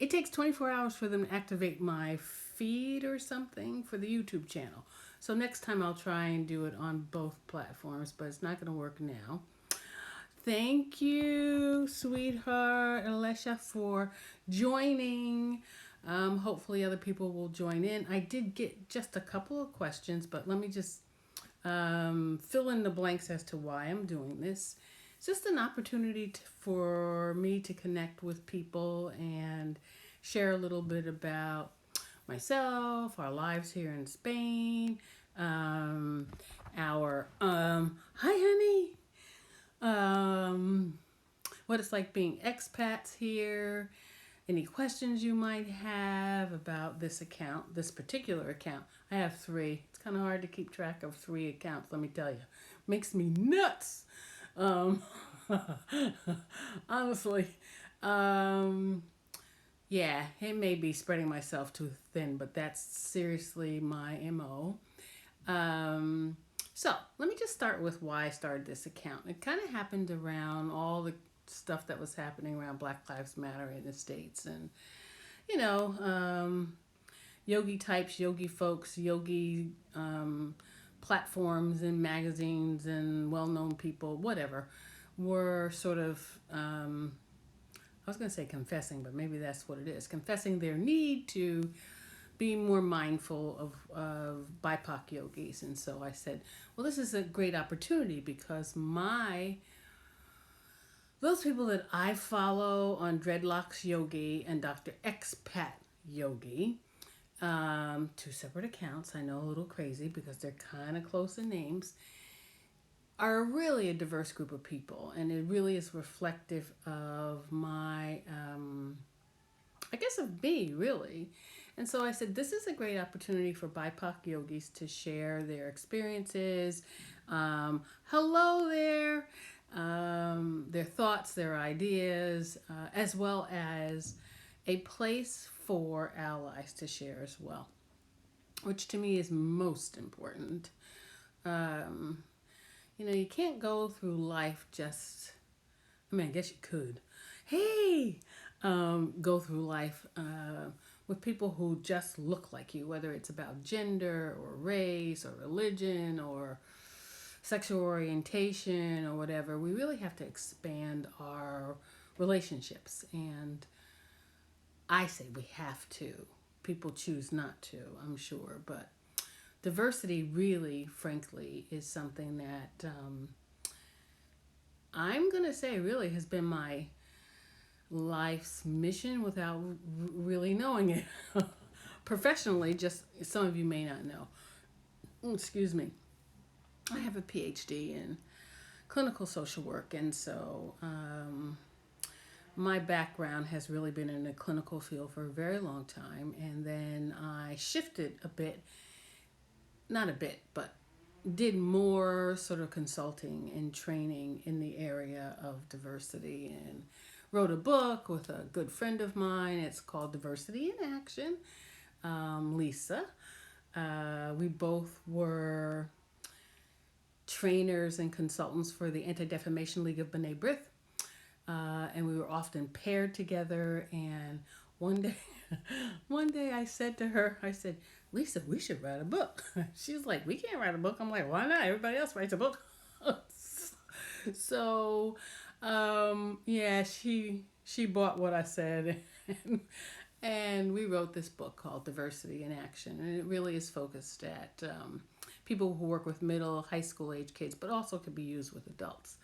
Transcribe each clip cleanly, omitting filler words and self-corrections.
it takes 24 hours for them to activate my feed or something for the YouTube channel. So next time I'll try and do it on both platforms, but it's not going to work now. Thank you, sweetheart Alessia, for joining. Hopefully other people will join in. I did get just a couple of questions, but let me just fill in the blanks as to why I'm doing this. It's just an opportunity for me to connect with people and share a little bit about myself, our lives here in Spain, our hi honey, um, what it's like being expats here, any questions you might have about this account, this particular account. I have three. It's kind of hard to keep track of three accounts, let me tell you. Makes me nuts. Um, honestly. Um, yeah, it may be spreading myself too thin, but that's seriously my MO. Um, so let me just start with why I started this account. It kind of happened around all the stuff that was happening around Black Lives Matter in the States. And, you know, yogi types, yogi folks, yogi platforms and magazines and well-known people, whatever, were sort of, I was going to say confessing, but maybe that's what it is, confessing their need to be more mindful of BIPOC yogis. And so I said, well, this is a great opportunity because those people that I follow on Dreadlocks Yogi and Dr. Expat Yogi, two separate accounts. I know, a little crazy because they're kind of close in names, are really a diverse group of people, and it really is reflective of my, I guess, of me, really. And so I said, this is a great opportunity for BIPOC yogis to share their experiences. Hello there. Their thoughts, their ideas, as well as a place for allies to share as well, which to me is most important. Um, you can't go through life just, I mean, I guess you could. Hey, go through life with people who just look like you, whether it's about gender or race or religion or sexual orientation or whatever. We really have to expand our relationships. And I say we have to. People choose not to, I'm sure. But diversity really, frankly, is something that I'm going to say really has been my life's mission without really knowing it. Professionally, just some of you may not know. Excuse me. I have a PhD in clinical social work, and so my background has really been in the clinical field for a very long time. And then I shifted a bit, not a bit, but did more sort of consulting and training in the area of diversity, and wrote a book with a good friend of mine. It's called Diversity in Action, Lisa. We both were trainers and consultants for the Anti-Defamation League of B'nai B'rith, and we were often paired together. And one day, one day I said to her, I said, Lisa, we should write a book. She's like, we can't write a book. I'm like, why not? Everybody else writes a book. So, yeah, she bought what I said, and we wrote this book called Diversity in Action, and it really is focused at people who work with middle, high school age kids, but also can be used with adults.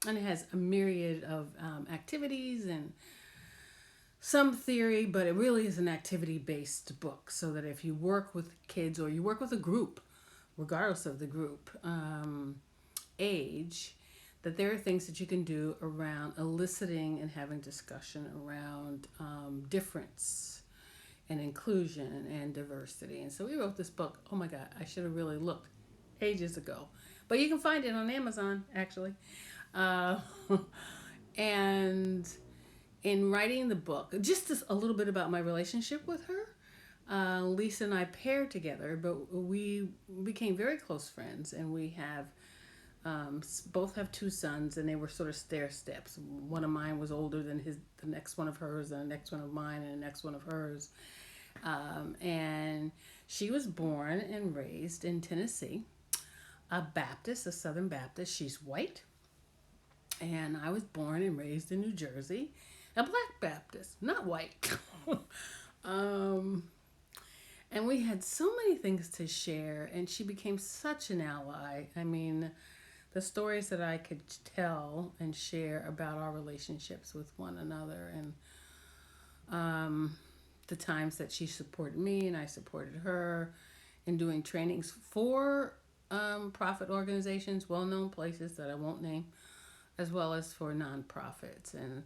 And it has a myriad of activities and some theory, but it really is an activity-based book, so that if you work with kids or you work with a group, regardless of the group age, that there are things that you can do around eliciting and having discussion around difference and inclusion and diversity. And so we wrote this book. Oh my God, I should have really looked ages ago. But you can find it on Amazon, actually. And in writing the book, just a little bit about my relationship with her. Lisa and I paired together, but we became very close friends, and we have Both have two sons, and they were sort of stair steps. One of mine was older than the next one of hers, and the next one of mine, and the next one of hers. And she was born and raised in Tennessee, a Baptist, a Southern Baptist. She's white. And I was born and raised in New Jersey, a black Baptist, not white. um, and we had so many things to share, and she became such an ally. I mean, the stories that I could tell and share about our relationships with one another, and the times that she supported me and I supported her in doing trainings for profit organizations, well known places that I won't name, as well as for nonprofits. And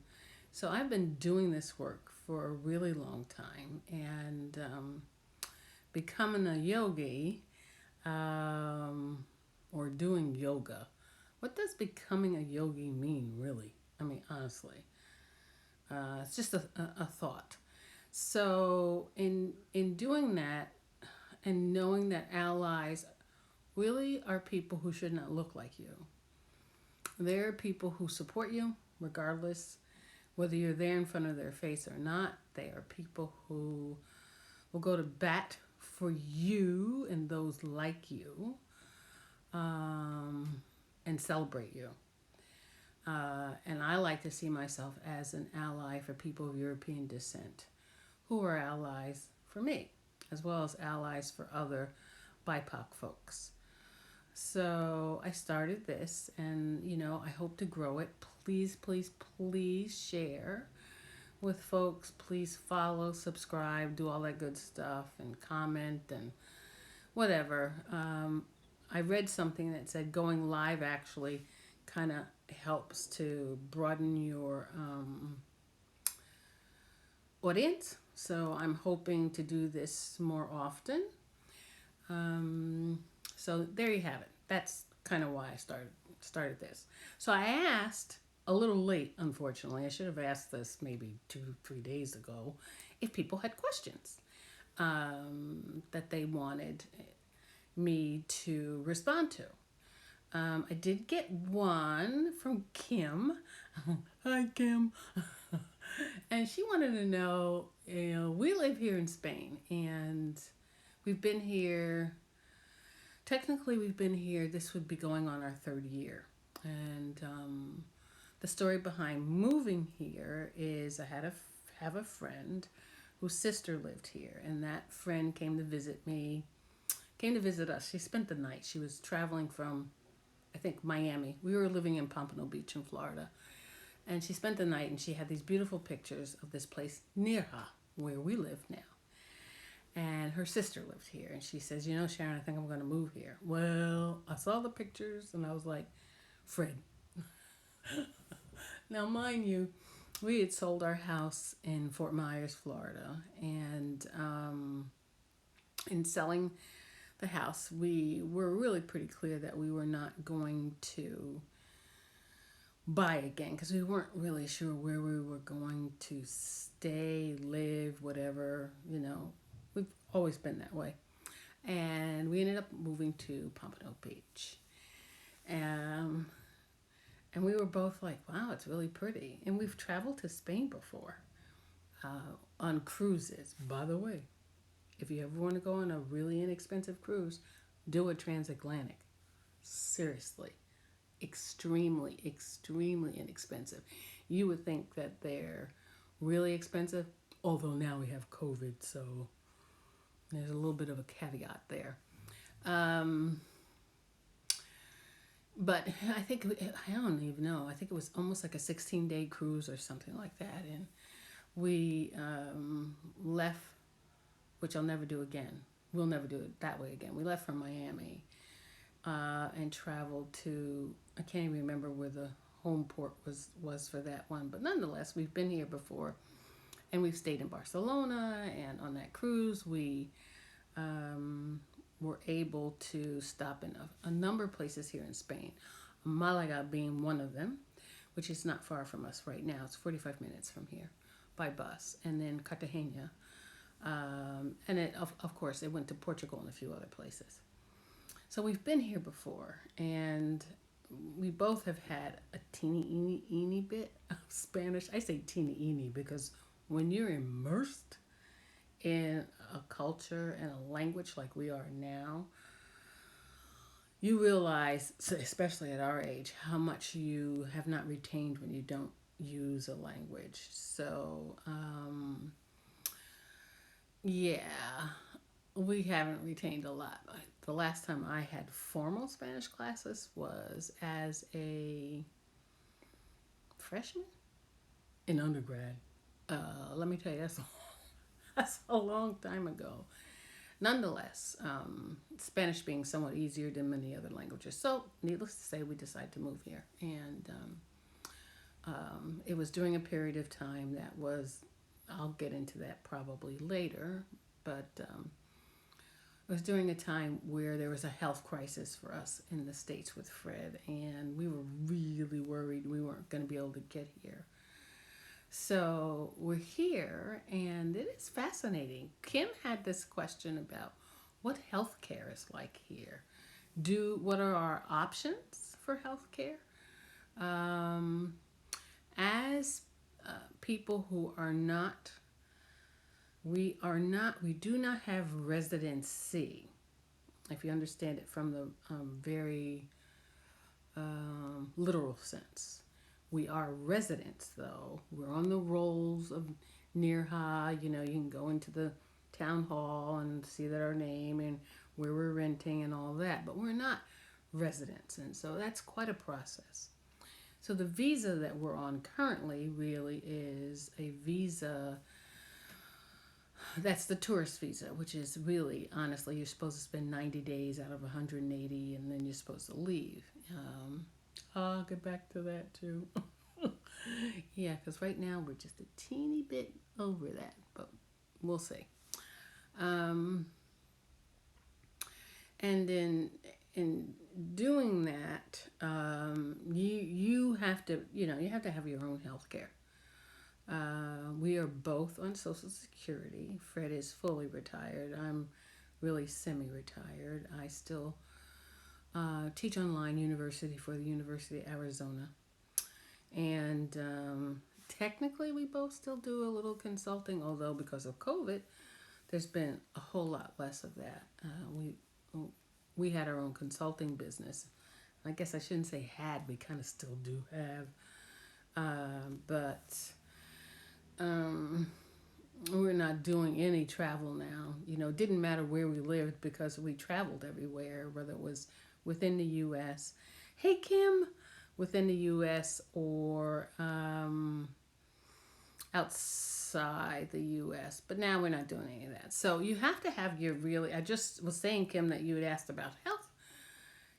so I've been doing this work for a really long time, and becoming a yogi, or doing yoga. What does becoming a yogi mean, really? I mean, honestly, it's just a thought. So in doing that, and knowing that allies really are people who should not look like you. They're people who support you regardless whether you're there in front of their face or not. They are people who will go to bat for you and those like you, and celebrate you. And I like to see myself as an ally for people of European descent who are allies for me, as well as allies for other BIPOC folks. So I started this, and I hope to grow it. Please, please, please share with folks. Please follow, subscribe, do all that good stuff, and comment and whatever. I read something that said going live actually kind of helps to broaden your audience. So I'm hoping to do this more often. So there you have it. That's kind of why I started this. So I asked a little late, unfortunately. I should have asked this maybe 2-3 days ago, if people had questions that they wanted me to respond to. I did get one from Kim. Hi, Kim. And she wanted to know, we live here in Spain, and we've been here, technically we've been here, this would be going on our third year. And the story behind moving here is I have a friend whose sister lived here, and that friend came to visit us. She spent the night. She was traveling from, I think, Miami. We were living in Pompano Beach in Florida. And she spent the night, and she had these beautiful pictures of this place near her, where we live now. And her sister lived here. And she says, Sharon, I think I'm going to move here. Well, I saw the pictures, and I was like, Fred. Now, mind you, we had sold our house in Fort Myers, Florida. And in selling the house, we were really pretty clear that we were not going to buy again, because we weren't really sure where we were going to stay, live, whatever. We've always been that way. And we ended up moving to Pompano Beach. And we were both like, wow, it's really pretty. And we've traveled to Spain before, on cruises. By the way, if you ever want to go on a really inexpensive cruise, do a transatlantic. Seriously. Extremely, extremely inexpensive. You would think that they're really expensive, although now we have COVID, so there's a little bit of a caveat there. But I think, I don't even know, I think it was almost like a 16-day cruise or something like that. And we left, which I'll never do again. We'll never do it that way again. We left from Miami and traveled to, I can't even remember where the home port was for that one. But nonetheless, we've been here before. And we've stayed in Barcelona. And on that cruise, we were able to stop in a number of places here in Spain. Malaga being one of them, which is not far from us right now. It's 45 minutes from here by bus. And then Cartagena. And it, of course, it went to Portugal and a few other places. So we've been here before, and we both have had a teeny bit of Spanish. I say teeny because when you're immersed in a culture and a language like we are now, you realize, especially at our age, how much you have not retained when you don't use a language. So, yeah, we haven't retained a lot. The last time I had formal Spanish classes was as a freshman in undergrad. Let me tell you, that's a long time ago. Nonetheless, Spanish being somewhat easier than many other languages. So, needless to say, we decided to move here. And it was during a period of time that was, I'll get into that probably later, but it was during a time where there was a health crisis for us in the States with Fred, and we were really worried we weren't going to be able to get here. So we're here, and it is fascinating. Kim had this question about what healthcare is like here. What are our options for healthcare? Um, as people who are not, we do not have residency. If you understand it from the very literal sense. We are residents, though. We're on the rolls of Nearha. You know, you can go into the town hall and see that our name and where we're renting and all that, but we're not residents, and so that's quite a process. So the visa that we're on currently really is a visa that's the tourist visa, which is really, honestly, you're supposed to spend 90 days out of 180 and then you're supposed to leave. I'll get back to that too. Yeah, because right now we're just a teeny bit over that, but we'll see. Um, and in doing that, you have to you have to have your own health care. We are both on Social Security. Fred is fully retired. I'm really semi-retired. I still teach online university for the University of Arizona. And technically, we both still do a little consulting, although because of COVID, there's been a whole lot less of that. We had our own consulting business. I guess I shouldn't say had, we kind of still do have. But we're not doing any travel now. You know, it didn't matter where we lived because we traveled everywhere, whether it was within the U.S. Hey, Kim, within the U.S. or outside the U.S. But now we're not doing any of that. So you have to have your really. I just was saying, Kim, that you had asked about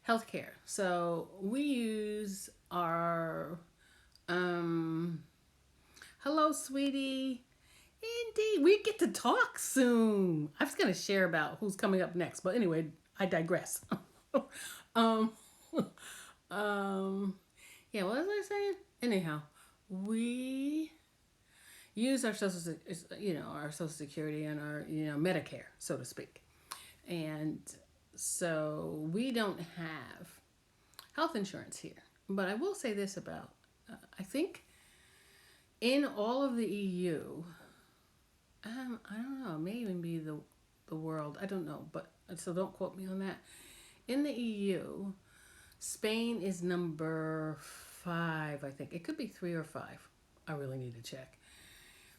healthcare. So we use our hello, sweetie. Indeed, we get to talk soon. I was going to share about who's coming up next, but anyway, I digress. um, um, yeah, what was I saying? Anyhow, we use our our Social Security and our Medicare, so to speak, and so we don't have health insurance here. But I will say this about I think in all of the EU, I don't know, it may even be the world. I don't know, but so don't quote me on that. In the EU, Spain is number 5, I think. It could be 3 or 5. I really need to check.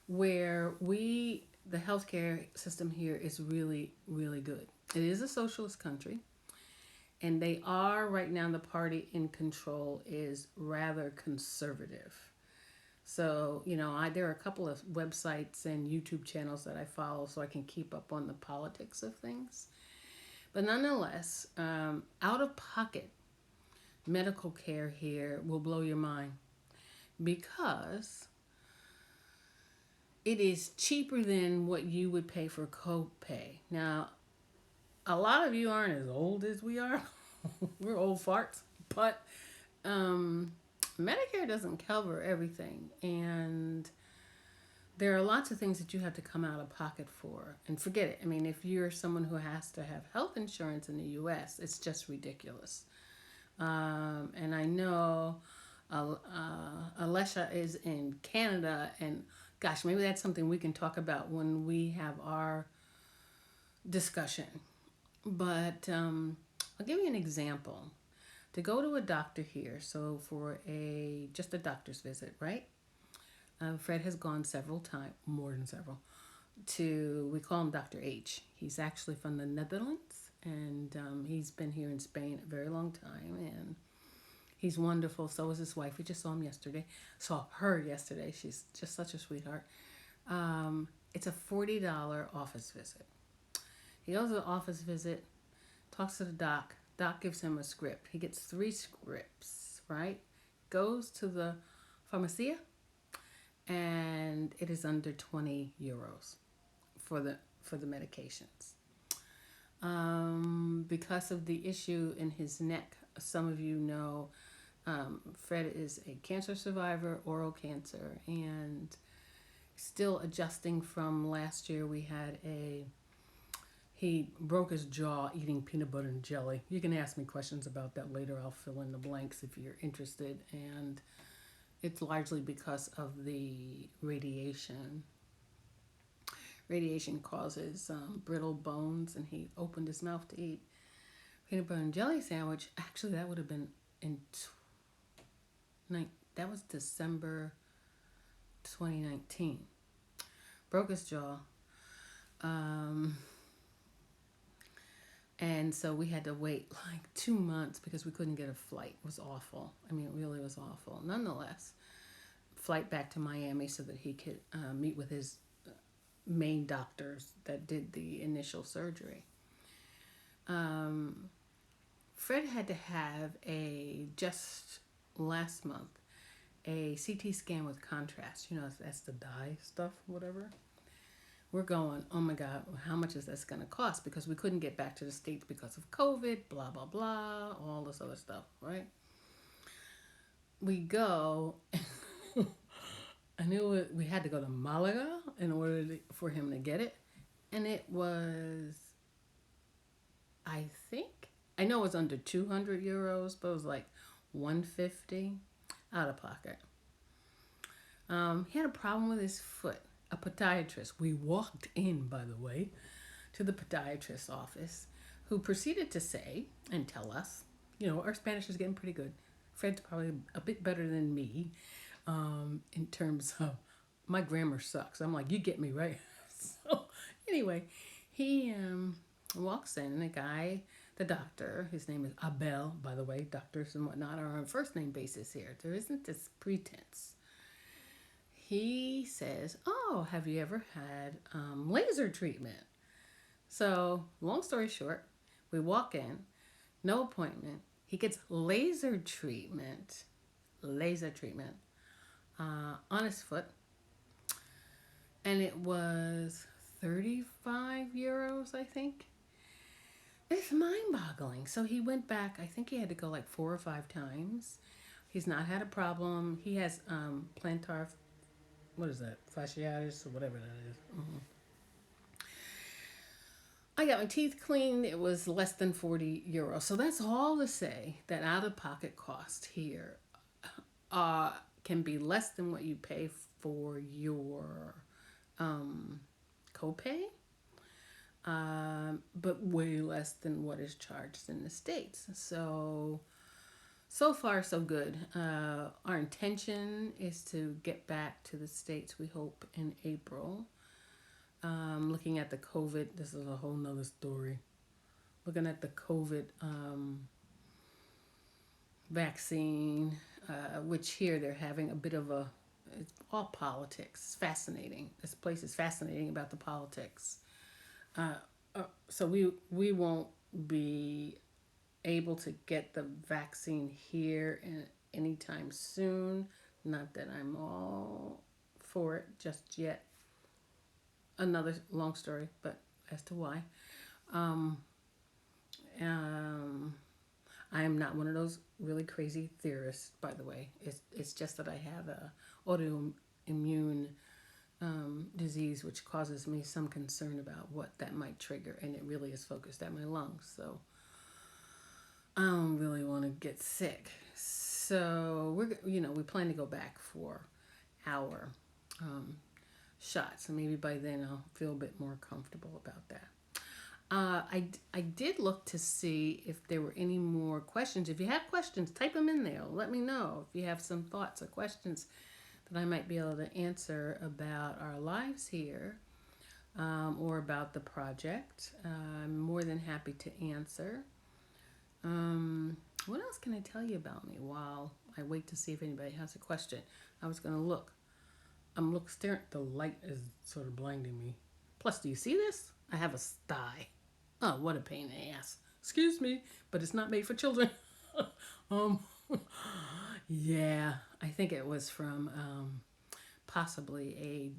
Where the healthcare system here is really, really good. It is a socialist country, and they are right now, the party in control is rather conservative. So, there are a couple of websites and YouTube channels that I follow so I can keep up on the politics of things. But nonetheless, out of pocket medical care here will blow your mind because it is cheaper than what you would pay for copay. Now, a lot of you aren't as old as we are. We're old farts. But Medicare doesn't cover everything. And there are lots of things that you have to come out of pocket for. And forget it. I mean, if you're someone who has to have health insurance in the U.S., it's just ridiculous. And I know Alesha is in Canada, and gosh, maybe that's something we can talk about when we have our discussion. But I'll give you an example. To go to a doctor here, so for a just a doctor's visit, right? Fred has gone several times, more than several, to, we call him Dr. H. He's actually from the Netherlands, and he's been here in Spain a very long time, and he's wonderful. So is his wife. We just saw him yesterday. Saw her yesterday. She's just such a sweetheart. It's a $40 office visit. He goes to the office visit, talks to the doc. Doc gives him a script. He gets 3 scripts, right? Goes to the pharmacia, and it is under 20 euros for the medications. Because of the issue in his neck, some of you know, Fred is a cancer survivor, oral cancer, and still adjusting from last year. He broke his jaw eating peanut butter and jelly. You can ask me questions about that later. I'll fill in the blanks if you're interested. And it's largely because of the radiation. Radiation causes brittle bones, and he opened his mouth to eat peanut butter and jelly sandwich. Actually, that would have been in that was December 2019. Broke his jaw. And so we had to wait like 2 months because we couldn't get a flight. It was awful. I mean, it really was awful. Nonetheless, flight back to Miami so that he could meet with his main doctors that did the initial surgery. Fred had to have just last month, a CT scan with contrast. You know, that's the dye stuff, whatever. We're going, oh my God, how much is this going to cost? Because we couldn't get back to the States because of COVID, blah, blah, blah, all this other stuff, right? We go, I knew we had to go to Malaga in order for him to get it. And it was, I know it was under 200 euros, but it was like 150 out of pocket. He had a problem with his foot. A podiatrist. We walked in, by the way, to the podiatrist's office, who proceeded to say and tell us, our Spanish is getting pretty good. Fred's probably a bit better than me in terms of my grammar sucks. I'm like, you get me, right? So anyway, he walks in, the doctor, his name is Abel, by the way. Doctors and whatnot are on first name basis here. There isn't this pretense. He says, oh, have you ever had laser treatment? So, long story short, we walk in, no appointment. He gets laser treatment on his foot. And it was 35 euros, I think. It's mind-boggling. So he went back. I think he had to go like 4 or 5 times. He's not had a problem. He has plantar, what is that? Fasciitis or whatever that is. Mm-hmm. I got my teeth cleaned. It was less than 40 euros. So that's all to say that out-of-pocket cost here can be less than what you pay for your copay, but way less than what is charged in the States. So far, so good. Our intention is to get back to the States, we hope, in April. Looking at the COVID, this is a whole nother story. Looking at the COVID vaccine, which here they're having a bit of it's all politics. It's fascinating. This place is fascinating about the politics. So we won't be able to get the vaccine here anytime soon. Not that I'm all for it just yet. Another long story, but as to why. I am not one of those really crazy theorists, by the way. It's just that I have a autoimmune disease, which causes me some concern about what that might trigger, and it really is focused at my lungs. So I don't really want to get sick. So we plan to go back for our um, shots, and maybe by then I'll feel a bit more comfortable about that. I did look to see if there were any more questions. If you have questions, type them in there. Let me know if you have some thoughts or questions that I might be able to answer about our lives here, or about the project. I'm more than happy to answer. What else can I tell you about me while I wait to see if anybody has a question? I was going to look. Staring. The light is sort of blinding me. Plus, do you see this? I have a sty. Oh, what a pain in the ass. Excuse me, but it's not made for children. um, yeah, I think it was from possibly a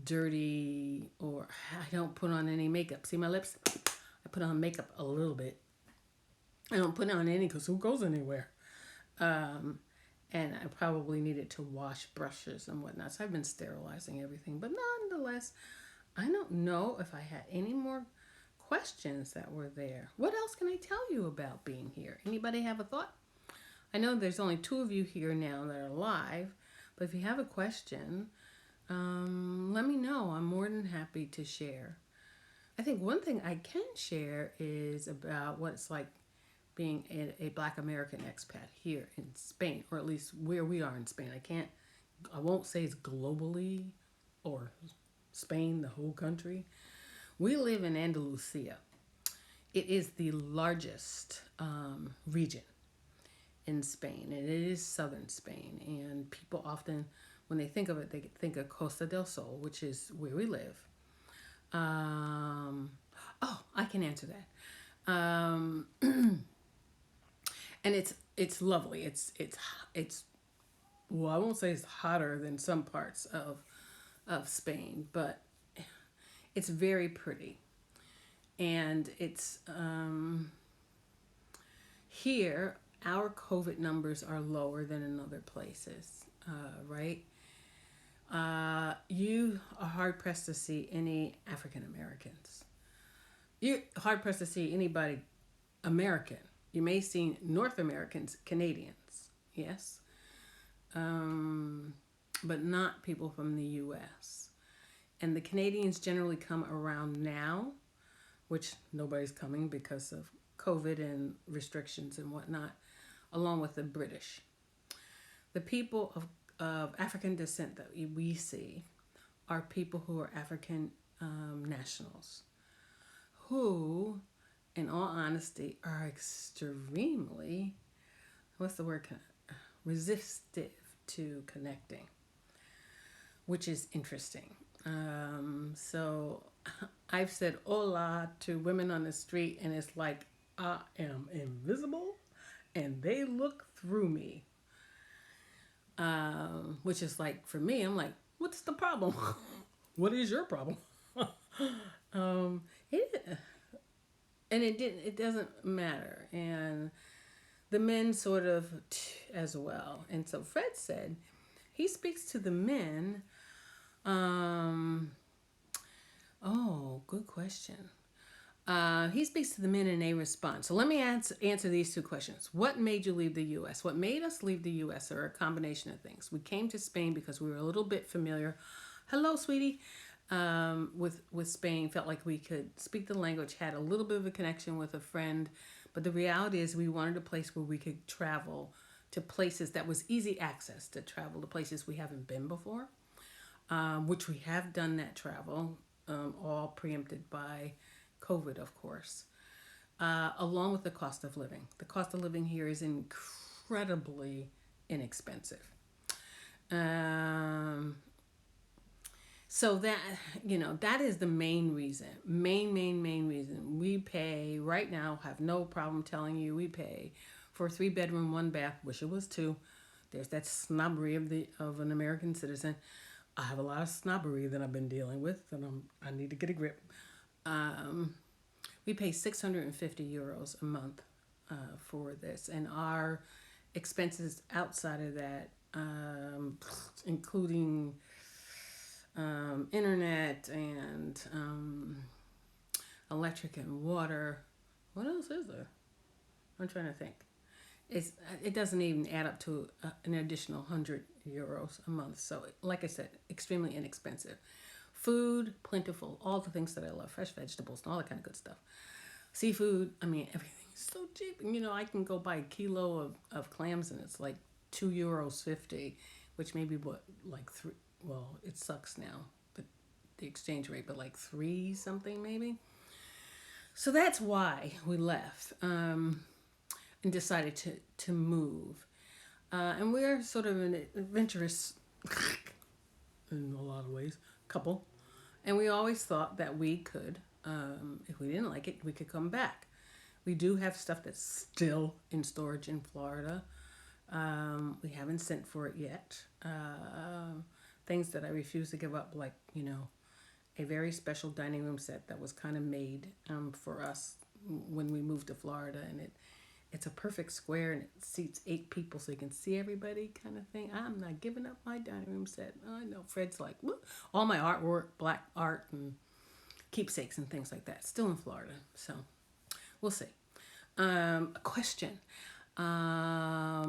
dirty, or I don't put on any makeup. See my lips? I put on makeup a little bit. I don't put on any because who goes anywhere? Um, and I probably needed to wash brushes and whatnot. So I've been sterilizing everything. But nonetheless, I don't know if I had any more questions that were there. What else can I tell you about being here? Anybody have a thought? I know there's only two of you here now that are live, but if you have a question, let me know. I'm more than happy to share. I think one thing I can share is about what it's like being a Black American expat here in Spain, or at least where we are in Spain. I won't say it's globally or Spain, the whole country. We live in Andalusia. It is the largest region in Spain, and it is southern Spain. And people often, when they think of it, they think of Costa del Sol, which is where we live. Oh, I can answer that. And it's lovely. It's well, I won't say it's hotter than some parts of Spain, but it's very pretty. And it's here our COVID numbers are lower than in other places, right? You are hard pressed to see any African Americans. You're hard pressed to see anybody American. You may see North Americans, Canadians, yes, but not people from the U.S. And the Canadians generally come around now, which nobody's coming because of COVID and restrictions and whatnot, along with the British. The people of African descent that we see are people who are African nationals, who, in all honesty, are extremely, what's the word, resistive to connecting, which is interesting. So I've said hola to women on the street, and it's like I am invisible, and they look through me. Which is like, for me, I'm like, what's the problem? What is your problem? um, it, and it doesn't matter. And the men sort of as well. And so Fred said he speaks to the men. Oh, good question. He speaks to the men and they respond. So let me answer these two questions. What made you leave the U.S.? What made us leave the U.S. are a combination of things. We came to Spain because we were a little bit familiar. Hello, sweetie. With Spain, felt like we could speak the language, had a little bit of a connection with a friend. But the reality is we wanted a place where we could travel to places that was easy access to travel to places we haven't been before, which we have done that travel, all preempted by COVID, of course, along with the cost of living. The cost of living here is incredibly inexpensive. Um, so that is the main reason. Main reason. We pay right now, have no problem telling you, we pay for a 3-bedroom, 1-bath, wish it was 2. There's that snobbery of an American citizen. I have a lot of snobbery that I've been dealing with, and I need to get a grip. We pay 650 euros a month for this, and our expenses outside of that, including internet and electric and water. What else is there? I'm trying to think. It doesn't even add up to an additional €100 a month. So, like I said, extremely inexpensive. Food, plentiful, all the things that I love, fresh vegetables and all that kind of good stuff. Seafood, I mean, everything's so cheap. And, I can go buy a kilo of clams and it's like €2.50, which may be what, like three, well, it sucks now, the exchange rate, but like three something maybe. So that's why we left and decided to move. And we're sort of an adventurous, in a lot of ways, couple. And we always thought that we could, if we didn't like it, we could come back. We do have stuff that's still in storage in Florida. We haven't sent for it yet. Things that I refuse to give up, like, a very special dining room set that was kind of made for us when we moved to Florida. And it's a perfect square and it seats 8 people so you can see everybody kind of thing. I'm not giving up my dining room set. I know Fred's like, "What?" All my artwork, black art and keepsakes and things like that, still in Florida. So we'll see. A question.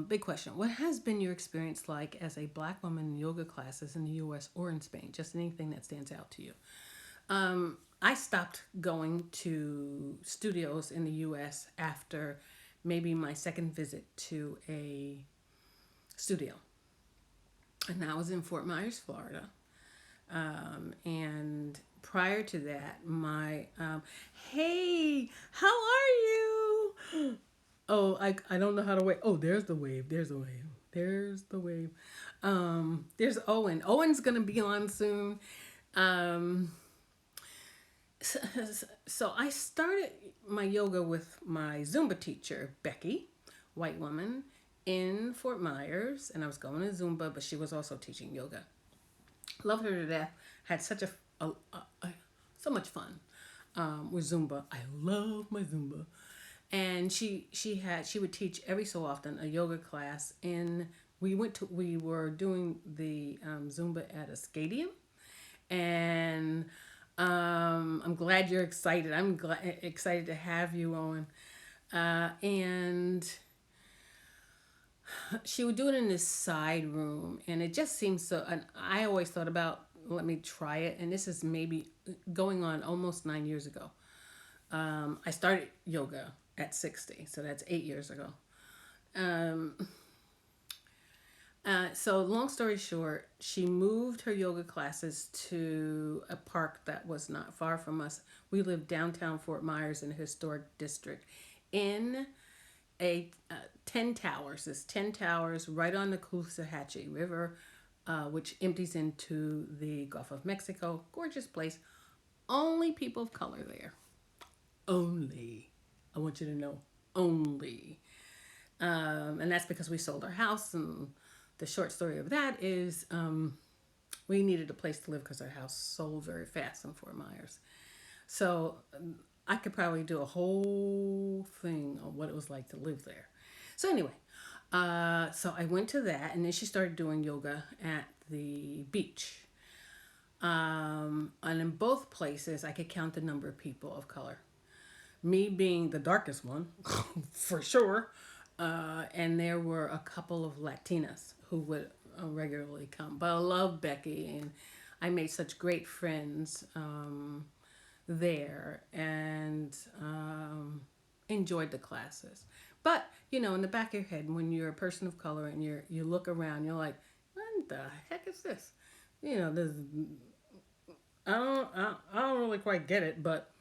Big question. What has been your experience like as a black woman in yoga classes in the U.S. or in Spain? Just anything that stands out to you. I stopped going to studios in the U.S. after maybe my second visit to a studio. And that was in Fort Myers, Florida. And prior to that, hey, how are you? Oh, I don't know how to wave. Oh, there's the wave. There's the wave. There's the wave. There's Owen. Owen's going to be on soon. So I started my yoga with my Zumba teacher, Becky, white woman, in Fort Myers. And I was going to Zumba, but she was also teaching yoga. Loved her to death. Had so much fun with Zumba. I love my Zumba. And she would teach every so often a yoga class we were doing the Zumba at a stadium, and I'm glad you're excited. I'm excited to have you, Owen. And she would do it in this side room, and it just seems so. And I always thought about, let me try it. And this is maybe going on almost 9 years ago. I started yoga at 60, so that's 8 years ago. So long story short, she moved her yoga classes to a park that was not far from us. We lived downtown Fort Myers in a historic district in a 10 towers. There's 10 towers right on the Caloosahatchee River, which empties into the Gulf of Mexico. Gorgeous place. Only people of color there. Only. I want you to know, only. And that's because we sold our house, and the short story of that is we needed a place to live because our house sold very fast in Fort Myers. So I could probably do a whole thing on what it was like to live there. So anyway, so I went to that, and then she started doing yoga at the beach. And in both places, I could count the number of people of color. Me being the darkest one, for sure. And there were a couple of Latinas who would regularly come. But I love Becky, and I made such great friends there, and enjoyed the classes. But, in the back of your head, when you're a person of color and you look around, you're like, what the heck is this? There's, I don't really quite get it, but,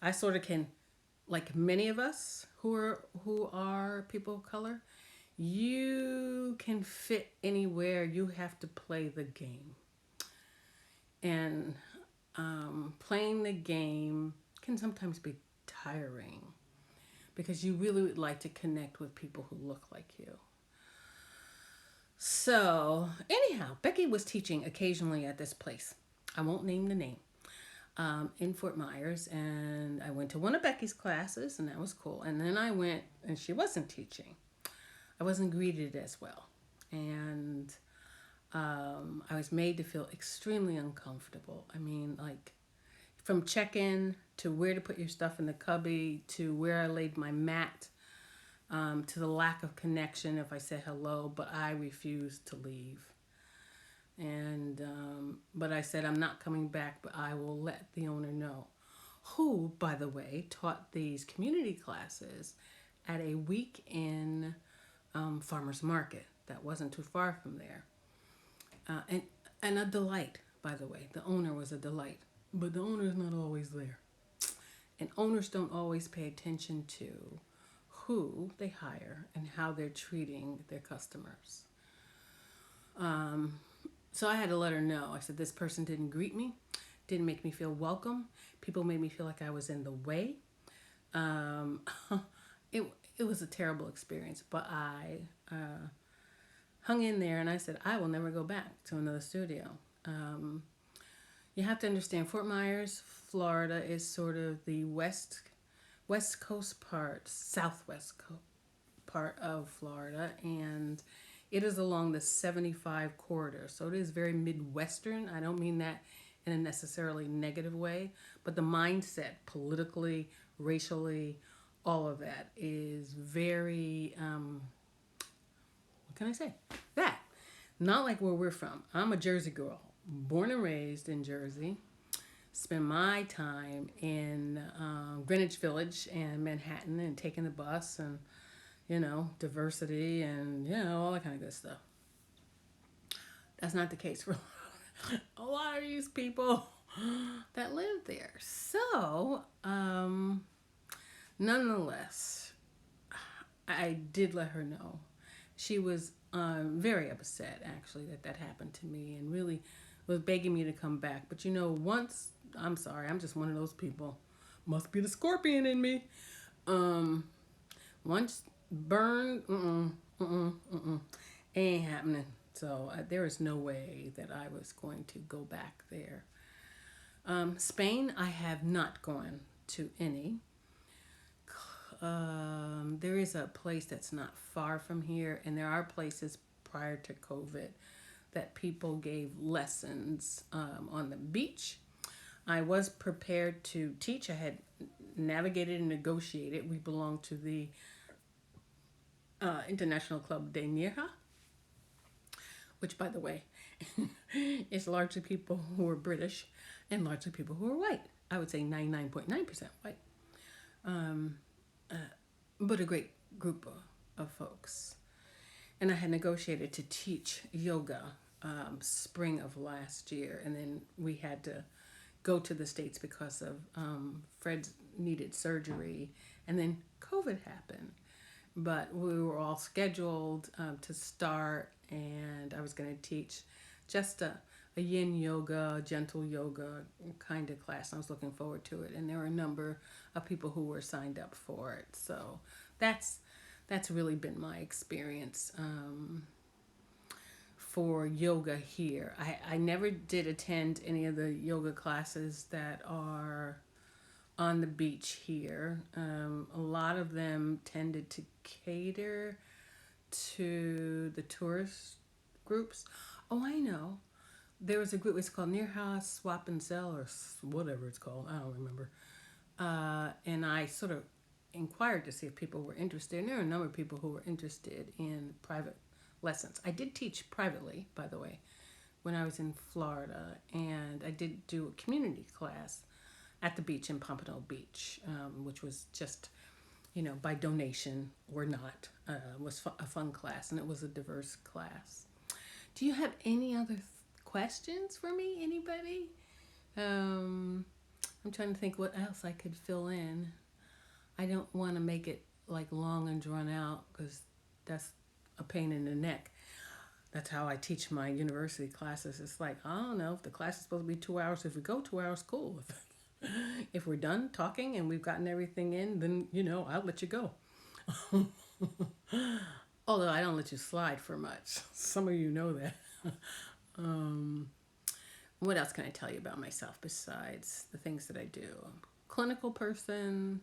I sort of can, like many of us who are people of color, you can fit anywhere. You have to play the game. And playing the game can sometimes be tiring because you really would like to connect with people who look like you. So anyhow, Becky was teaching occasionally at this place. I won't name the name. In Fort Myers, and I went to one of Becky's classes, and that was cool. And then I went, and she wasn't teaching. I wasn't greeted as well, and I was made to feel extremely uncomfortable. I mean, like, from check-in to where to put your stuff in the cubby to where I laid my mat. to the lack of connection if I said hello, but I refused to leave. And but I said I'm not coming back, but I will let the owner know. Who, by the way, taught these community classes at a week-in farmers market that wasn't too far from there, and a delight. By the way, the owner was a delight, but the owner is not always there, and owners don't always pay attention to who they hire and how they're treating their customers. So I had to let her know. I said, this person didn't greet me, didn't make me feel welcome. People made me feel like I was in the way. Um, it, it was a terrible experience, but I hung in there and I said, I will never go back to another studio. You have to understand, Fort Myers, Florida is sort of the west coast part, part of Florida, and it is along the 75 corridor. So it is very Midwestern. I don't mean that in a necessarily negative way, but the mindset politically, racially, all of that is very, what can I say? That. Not like where we're from. I'm a Jersey girl, born and raised in Jersey. Spend my time in Greenwich Village and Manhattan and taking the bus and, diversity and, all that kind of good stuff. That's not the case for a lot of these people that live there. So, nonetheless, I did let her know. She was very upset, actually, that happened to me and really was begging me to come back. But, once, I'm sorry, I'm just one of those people. Must be the scorpion in me. Once burned, ain't happening. So there is no way that I was going to go back there. Spain, I have not gone to any. There is a place that's not far from here, and there are places prior to COVID that people gave lessons on the beach. I was prepared to teach. I had navigated and negotiated. We belong to the International Club de Nierha, which, by the way, is largely people who are British and largely people who are white. I would say 99.9% white. But a great group of folks. And I had negotiated to teach yoga spring of last year. And then we had to go to the States because of Fred needed surgery. And then COVID happened. But we were all scheduled to start, and I was going to teach just a yin yoga, gentle yoga kind of class. I was looking forward to it, and there were a number of people who were signed up for it. So that's really been my experience for yoga here. I never did attend any of the yoga classes that are on the beach here. A lot of them tended to cater to the tourist groups. Oh, I know. There was a group, it's called Nirha Swap and Sell or whatever it's called. I don't remember. And I sort of inquired to see if people were interested. And there were a number of people who were interested in private lessons. I did teach privately, by the way, when I was in Florida. And I did do a community class at the beach in Pompano Beach, which was just, by donation or not, was a fun class, and it was a diverse class. Do you have any other questions for me, anybody? I'm trying to think what else I could fill in. I don't want to make it like long and drawn out because that's a pain in the neck. That's how I teach my university classes. It's like, I don't know, if the class is supposed to be 2 hours, if we go 2 hours, cool. If we're done talking and we've gotten everything in, then, I'll let you go. Although I don't let you slide for much. Some of you know that. What else can I tell you about myself besides the things that I do? Clinical person.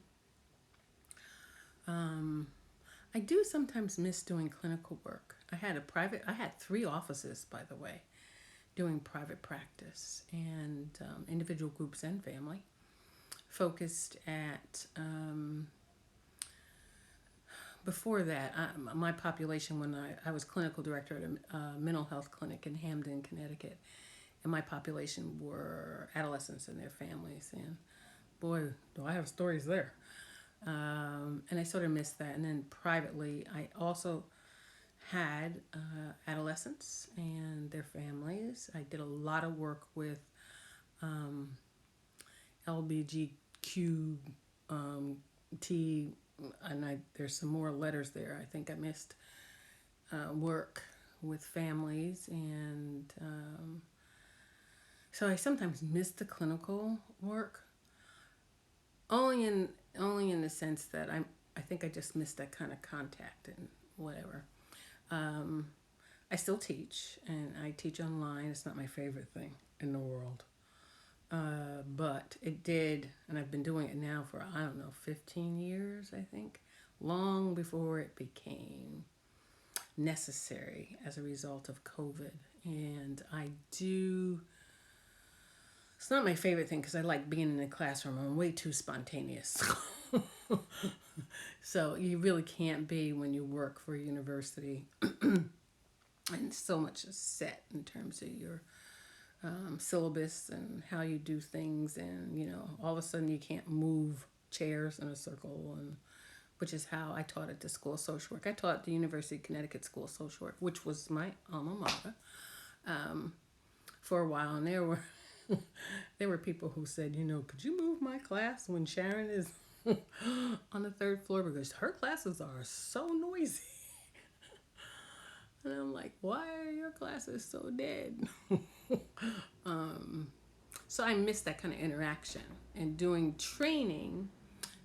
I do sometimes miss doing clinical work. I had 3 offices, by the way, doing private practice and individual groups and family, focused at before that, my population, when I was clinical director at a mental health clinic in Hamden, Connecticut, and my population were adolescents and their families. And boy, do I have stories there. And I sort of missed that. And then privately, I also had adolescents and their families. I did a lot of work with LBGQ T, and there's some more letters there. I think I missed work with families, and so I sometimes miss the clinical work. Only in the sense that I think I just missed that kind of contact and whatever. Um, I still teach, and I teach online. It's not my favorite thing in the world. But it did, and I've been doing it now for, I don't know, 15 years, I think, long before it became necessary as a result of COVID. And it's not my favorite thing because I like being in the classroom. I'm way too spontaneous. So you really can't be when you work for a university. And so much is set in terms of your syllabus and how you do things, and all of a sudden you can't move chairs in a circle, and which is how I taught at the School of Social Work. I taught at the University of Connecticut School of Social Work, which was my alma mater, for a while, and there were people who said, could you move my class when Sharon is on the third floor because her classes are so noisy. And I'm like, why are your classes so dead? So I miss that kind of interaction, and doing training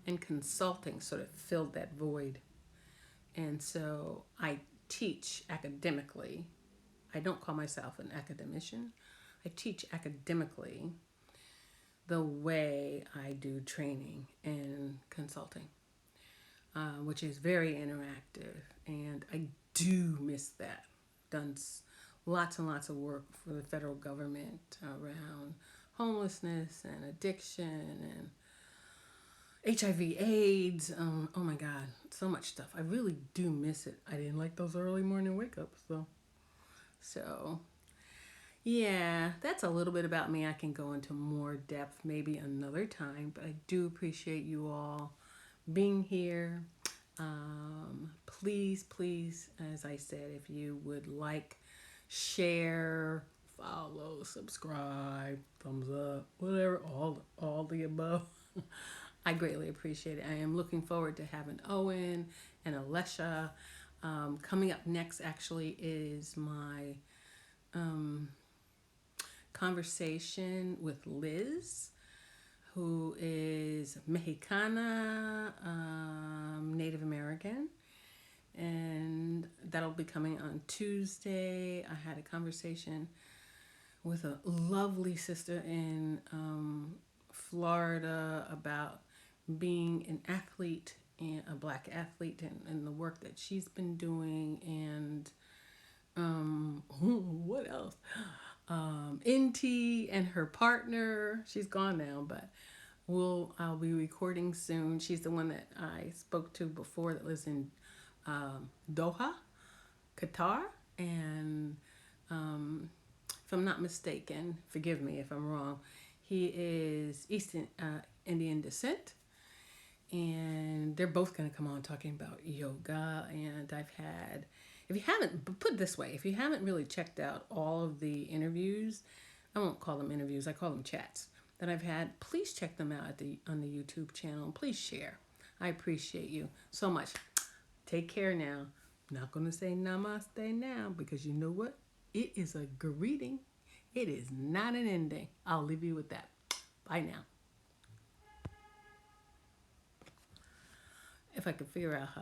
and consulting sort of filled that void. And so I teach academically. I don't call myself an academician. I teach academically the way I do training and consulting, which is very interactive. And I do miss that. Done lots and lots of work for the federal government around homelessness and addiction and HIV, AIDS. Oh my God, so much stuff. I really do miss it. I didn't like those early morning wake ups though. So yeah, that's a little bit about me. I can go into more depth maybe another time, but I do appreciate you all being here. Please, as I said, if you would like, share, follow, subscribe, thumbs up, whatever, all the above. I greatly appreciate it. I am looking forward to having Owen and Alesha. Coming up next actually is my conversation with Liz, who is Mexicana, Native American, and that'll be coming on Tuesday. I had a conversation with a lovely sister in Florida about being an athlete, and a black athlete, and the work that she's been doing, and what else? NT and her partner. She's gone now, but I'll be recording soon. She's the one that I spoke to before that lives in Doha, Qatar, and if I'm not mistaken, forgive me if I'm wrong, he is East Indian descent, and they're both going to come on talking about yoga. And if you haven't, put it this way, if you haven't really checked out all of the interviews, I won't call them interviews, I call them chats, that I've had, please check them out on the YouTube channel, and please share. I appreciate you so much. Take care now. I'm not going to say namaste now, because you know what? It is a greeting. It is not an ending. I'll leave you with that. Bye now. If I could figure out how